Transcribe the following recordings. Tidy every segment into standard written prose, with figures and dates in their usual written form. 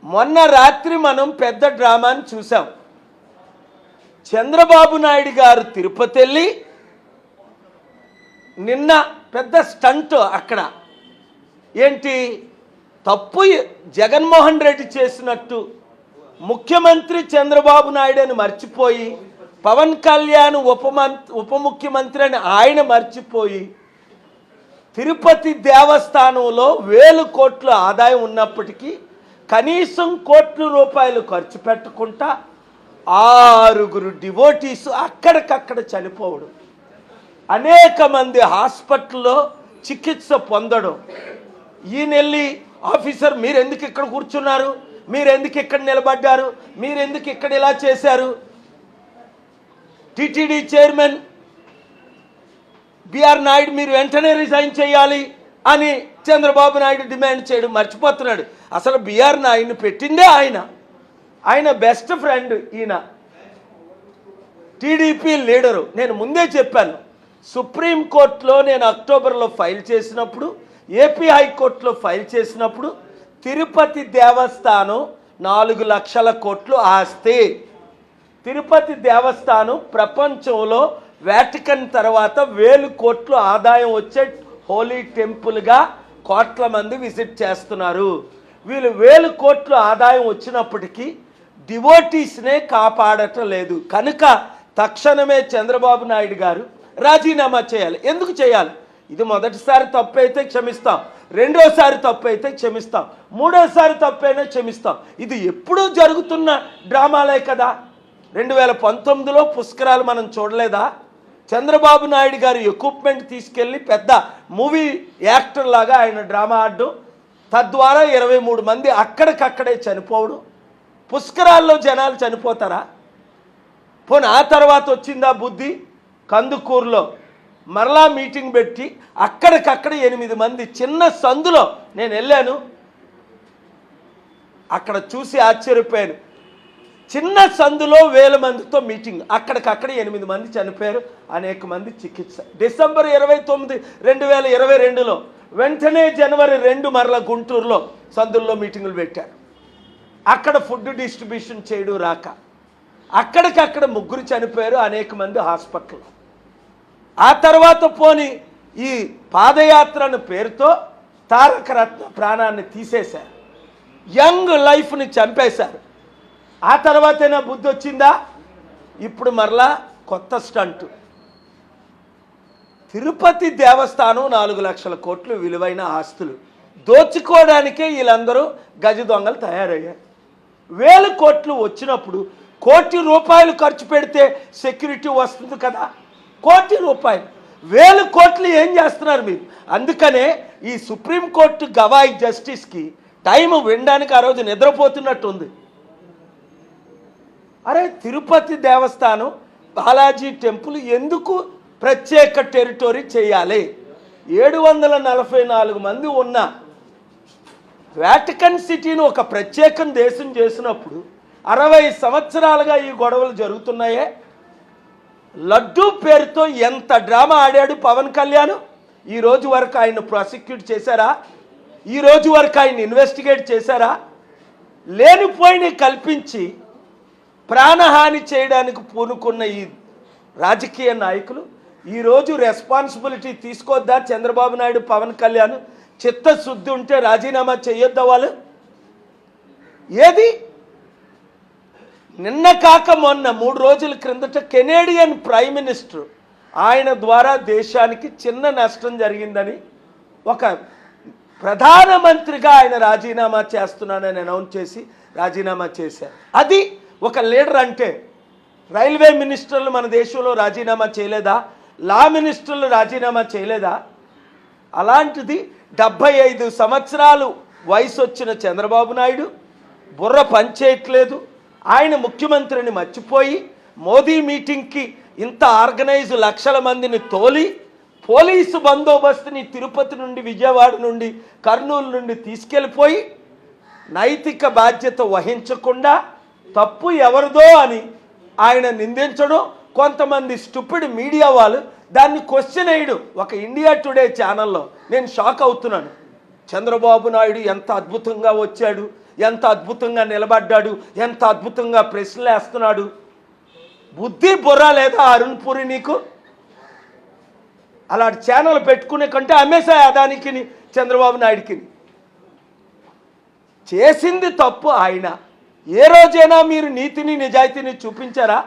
మొన్న రాత్రి మనం పెద్ద డ్రామాని చూసాం. చంద్రబాబు నాయుడు గారు తిరుపతి వెళ్ళి నిన్న పెద్ద స్టంట్ అక్కడ ఏంటి తప్పు జగన్మోహన్ రెడ్డి చేసినట్టు ముఖ్యమంత్రి చంద్రబాబు నాయుడు అని మర్చిపోయి పవన్ కళ్యాణ్ ఉప ముఖ్యమంత్రి అని ఆయన మర్చిపోయి తిరుపతి దేవస్థానంలో 1000 కోట్ల ఆదాయం ఉన్నప్పటికీ కనీసం కోట్ల రూపాయలు ఖర్చు పెట్టకుండా 6 డివోటీస్ అక్కడికక్కడ చనిపోవడం, అనేక మంది హాస్పిటల్లో చికిత్స పొందడం. ఈయనెళ్ళి ఆఫీసర్ మీరు ఎందుకు ఇక్కడ కూర్చున్నారు, మీరు ఎందుకు ఇక్కడ నిలబడ్డారు, మీరు ఎందుకు ఇక్కడ ఇలా చేశారు, టీటీడీ చైర్మన్ బిఆర్ నాయుడు మీరు వెంటనే రిజైన్ చేయాలి అని చంద్రబాబు నాయుడు డిమాండ్ చేయడం మర్చిపోతున్నాడు. అసలు బిఆర్ నాయుడిని పెట్టిందే ఆయన బెస్ట్ ఫ్రెండ్, ఈయన టీడీపీ లీడరు. నేను ముందే చెప్పాను, సుప్రీంకోర్టులో నేను అక్టోబర్లో ఫైల్ చేసినప్పుడు, ఏపీ హైకోర్టులో ఫైల్ చేసినప్పుడు తిరుపతి దేవస్థానం 4 లక్షల కోట్లు ఆస్తి. తిరుపతి దేవస్థానం ప్రపంచంలో వాటికన్ తర్వాత 1000 కోట్లు ఆదాయం వచ్చే హోలీ టెంపుల్గా కోట్ల మంది విజిట్ చేస్తున్నారు. వీళ్ళు 1000 కోట్లు ఆదాయం వచ్చినప్పటికీ డివోటీస్నే కాపాడటం లేదు. కనుక తక్షణమే చంద్రబాబు నాయుడు గారు రాజీనామా చేయాలి. ఎందుకు చేయాలి? ఇది మొదటిసారి తప్పు అయితే క్షమిస్తాం, రెండోసారి తప్పు అయితే క్షమిస్తాం, మూడోసారి తప్పైనా క్షమిస్తాం. ఇది ఎప్పుడూ జరుగుతున్న డ్రామాలే కదా. 2019లో పుష్కరాలు మనం చూడలేదా? చంద్రబాబు నాయుడు గారు ఎక్విప్మెంట్ తీసుకెళ్ళి పెద్ద మూవీ యాక్టర్ లాగా ఆయన డ్రామా ఆడడం, తద్వారా 23 మంది అక్కడికక్కడే చనిపోవడం. పుష్కరాల్లో జనాలు చనిపోతారా? పోనీ ఆ తర్వాత వచ్చిందా బుద్ధి? కందుకూరులో మరలా మీటింగ్ పెట్టి అక్కడికక్కడ 8 మంది చిన్న సందులో నేను వెళ్ళాను, అక్కడ చూసి ఆశ్చర్యపోయాను. చిన్న సందులో 1000 మందితో మీటింగ్, అక్కడికక్కడ 8 మంది చనిపోయారు, అనేక మంది చికిత్స. డిసెంబర్ 29, 2022లో వెంటనే జనవరి 2 మరల గుంటూరులో సందుల్లో మీటింగులు పెట్టారు. అక్కడ ఫుడ్ డిస్ట్రిబ్యూషన్ చేయడం రాక అక్కడికక్కడ 3 చనిపోయారు, అనేక మంది హాస్పిటల్. ఆ తర్వాత పోని ఈ పాదయాత్రను పేరుతో తారక రత్న ప్రాణాన్ని తీసేశారు, యంగ్ లైఫ్ని చంపేశారు. ఆ తర్వాతైనా బుద్ధి వచ్చిందా? ఇప్పుడు మరలా కొత్త స్టంటు. తిరుపతి దేవస్థానం 4 లక్షల కోట్లు విలువైన ఆస్తులు దోచుకోవడానికే వీళ్ళందరూ గజ దొంగలు తయారయ్యారు. 1000 కోట్లు వచ్చినప్పుడు 1 కోటి రూపాయలు ఖర్చు పెడితే సెక్యూరిటీ వస్తుంది కదా. 1 కోటి రూపాయలు, 1000 కోట్లు ఏం చేస్తున్నారు మీరు? అందుకనే ఈ సుప్రీంకోర్టు గవాయి జస్టిస్కి టైం వినడానికి ఆ రోజు నిద్రపోతున్నట్టు ఉంది. అరే తిరుపతి దేవస్థానం బాలాజీ టెంపుల్ ఎందుకు ప్రత్యేక టెరిటరీ చేయాలి? 744 మంది ఉన్న వాటికన్ సిటీని ఒక ప్రత్యేక దేశం చేసినప్పుడు 60 సంవత్సరాలుగా ఈ గొడవలు జరుగుతున్నాయే. లడ్డూ పేరుతో ఎంత డ్రామా ఆడాడు పవన్ కళ్యాణ్. ఈ రోజు వరకు ఆయన ప్రాసిక్యూట్ చేశారా? ఈ రోజు వరకు ఆయన ఇన్వెస్టిగేట్ చేశారా? లేనిపోయిన కల్పించి ప్రాణహాని చేయడానికి పూనుకున్న ఈ రాజకీయ నాయకులు ఈరోజు రెస్పాన్సిబిలిటీ తీసుకోవద్దా? చంద్రబాబు నాయుడు, పవన్ కళ్యాణ్ చిత్తశుద్ధి ఉంటే రాజీనామా చేయొద్దా వాళ్ళు? ఏది నిన్న కాక మొన్న 3 రోజుల క్రిందట కెనేడియన్ ప్రైమ్ మినిస్టర్ ఆయన ద్వారా దేశానికి చిన్న నష్టం జరిగిందని ఒక ప్రధానమంత్రిగా ఆయన రాజీనామా చేస్తున్నానని అనౌన్స్ చేసి రాజీనామా చేశారు. అది ఒక లీడర్ అంటే. రైల్వే మినిస్టర్లు మన దేశంలో రాజీనామా చేయలేదా? లా మినిస్టర్లు రాజీనామా చేయలేదా? అలాంటిది 75 సంవత్సరాలు వయసు వచ్చిన చంద్రబాబు నాయుడు బుర్ర పనిచేయట్లేదు. ఆయన ముఖ్యమంత్రిని మర్చిపోయి మోదీ మీటింగ్కి ఇంత ఆర్గనైజ్ లక్షల మందిని తోలి పోలీసు బందోబస్తుని తిరుపతి నుండి, విజయవాడ నుండి, కర్నూలు నుండి తీసుకెళ్ళిపోయి నైతిక బాధ్యత వహించకుండా తప్పు ఎవరిదో అని ఆయన నిందించడం, కొంతమంది స్టూపిడ్ మీడియా వాళ్ళు దాన్ని క్వశ్చన్ వేయడం. ఒక ఇండియా టుడే ఛానల్లో నేను షాక్ అవుతున్నాను. చంద్రబాబు నాయుడు ఎంత అద్భుతంగా వచ్చాడు, ఎంత అద్భుతంగా నిలబడ్డాడు, ఎంత అద్భుతంగా ప్రశ్నలు వేస్తున్నాడు. బుద్ధి బుర్ర లేదా అరుణ్ పూరి నీకు? అలాంటి ఛానల్ పెట్టుకునే కంటే అమ్మేశాయి అదానికి చంద్రబాబు నాయుడికి. చేసింది తప్పు ఆయన. ఏ రోజైనా మీరు నీతిని నిజాయితీని చూపించారా?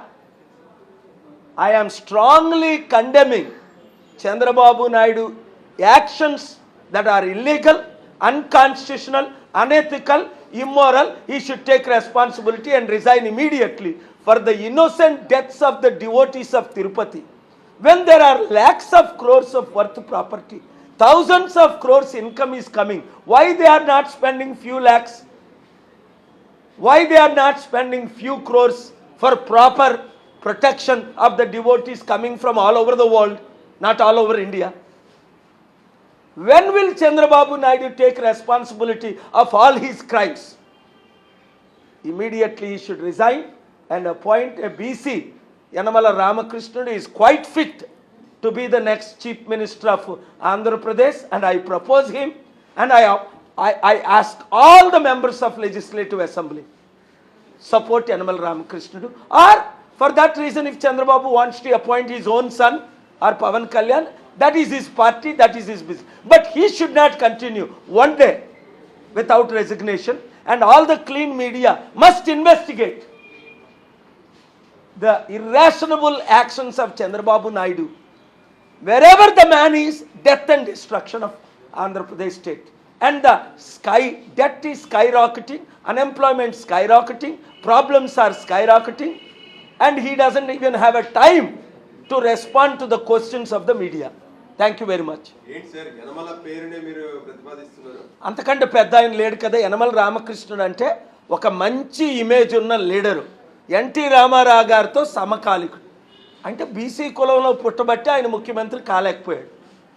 I am strongly condemning Chandrababu Naidu actions that are illegal, unconstitutional, unethical, immoral. He should take responsibility and resign immediately for the innocent deaths of the devotees of Tirupati. When there are lakhs of crores of worth property, thousands of crores income is coming, why they are not spending few lakhs? Why they are not spending few crores for proper protection of the devotees coming from all over the world, not all over India? When will Chandrababu Naidu take responsibility of all his crimes? Immediately he should resign and appoint a BC. Yanamala Ramakrishnan is quite fit to be the next Chief Minister of Andhra Pradesh, and I propose him, and I ask all the members of Legislative Assembly support Yanamala Ramakrishnan. Or for that reason, if Chandrababu wants to appoint his own son or Pavan Kalyan, that is his party, that is his business. But he should not continue one day without resignation, and all the clean media must investigate the irrational actions of Chandrababu Naidu. Wherever the man is, death and destruction of Andhra Pradesh state. And the debt is skyrocketing, unemployment skyrocketing, problems are skyrocketing, and he doesn't even have a time to respond to the questions of the media. Thank you very much. అంతకంటే పెద్ద ఆయన లేడు కదా. యనమల రామకృష్ణుడు అంటే ఒక మంచి image ఉన్న leader. NT Ramarao గారితో సమకాలికుడు. అంటే బీసీ కులంలో పుట్టబట్టి ఆయన ముఖ్యమంత్రి కాలేకపోయాడు.